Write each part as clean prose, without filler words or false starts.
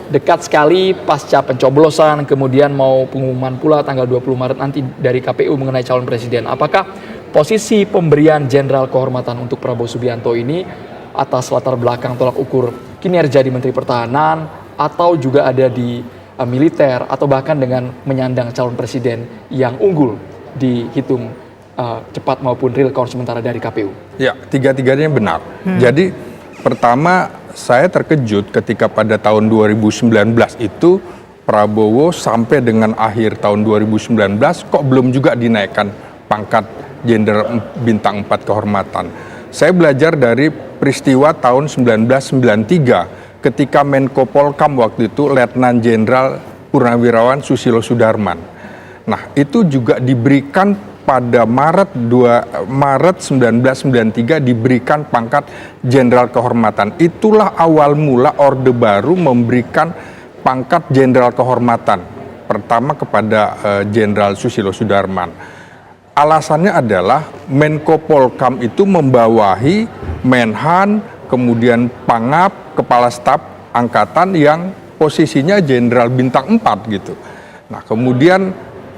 dekat sekali pasca pencoblosan, kemudian mau pengumuman pula tanggal 20 Maret nanti dari KPU mengenai calon presiden. Apakah posisi pemberian jenderal kehormatan untuk Prabowo Subianto ini atas latar belakang tolak ukur kinerja di Menteri Pertahanan, atau juga ada di militer, atau bahkan dengan menyandang calon presiden yang unggul dihitung cepat maupun real count sementara dari KPU? Ya, tiga-tiganya benar. Jadi pertama, saya terkejut ketika pada tahun 2019 itu Prabowo sampai dengan akhir tahun 2019 kok belum juga dinaikkan pangkat jenderal bintang 4 kehormatan. Saya belajar dari peristiwa tahun 1993 ketika Menko Polkam waktu itu Letnan Jenderal Purnawirawan Susilo Sudarman. Nah, itu juga diberikan pada Maret 1993 diberikan pangkat jenderal kehormatan. Itulah awal mula Orde Baru memberikan pangkat jenderal kehormatan pertama kepada Jenderal Susilo Sudarman. Alasannya adalah Menko Polkam itu membawahi Menhan, kemudian Pangap, Kepala Staf Angkatan yang posisinya jenderal bintang 4 gitu. Nah, kemudian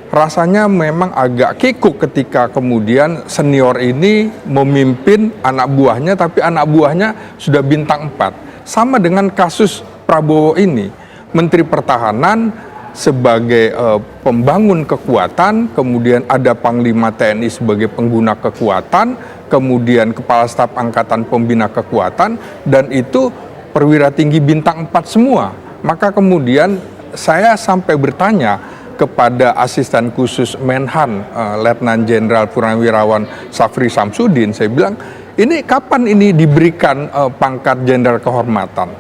rasanya memang agak kikuk ketika kemudian senior ini memimpin anak buahnya, tapi anak buahnya sudah bintang 4. Sama dengan kasus Prabowo ini, Menteri Pertahanan sebagai pembangun kekuatan, kemudian ada Panglima TNI sebagai pengguna kekuatan, kemudian Kepala Staf Angkatan pembina kekuatan, dan itu perwira tinggi bintang 4 semua. Maka kemudian saya sampai bertanya kepada asisten khusus Menhan, Letnan Jenderal Purnawirawan Safri Samsudin, saya bilang, ini kapan ini diberikan pangkat jenderal kehormatan?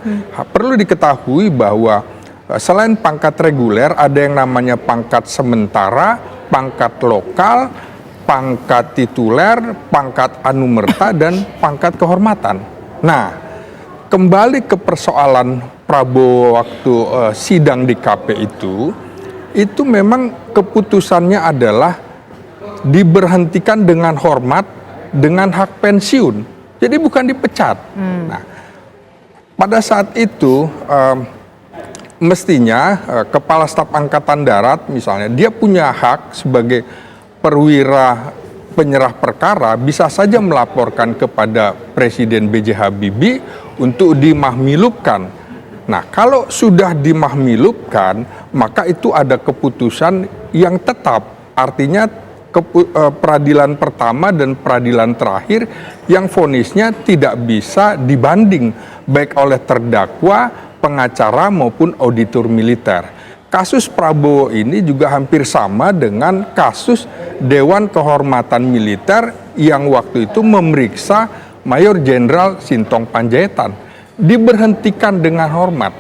Perlu diketahui bahwa selain pangkat reguler, ada yang namanya pangkat sementara, pangkat lokal, pangkat tituler, pangkat anumerta, dan pangkat kehormatan. Nah, kembali ke persoalan Prabowo waktu sidang di KP itu memang keputusannya adalah diberhentikan dengan hormat dengan hak pensiun. Jadi bukan dipecat. Nah, pada saat itu mestinya Kepala Staf Angkatan Darat misalnya, dia punya hak sebagai perwira penyerah perkara bisa saja melaporkan kepada Presiden B.J. Habibie untuk dimahmilupkan. Nah, kalau sudah dimahmilupkan, maka itu ada keputusan yang tetap. Artinya peradilan pertama dan peradilan terakhir yang vonisnya tidak bisa dibanding baik oleh terdakwa, pengacara maupun auditor militer. Kasus Prabowo ini juga hampir sama dengan kasus Dewan Kehormatan Militer yang waktu itu memeriksa Mayor Jenderal Sintong Panjaitan. Diberhentikan dengan hormat.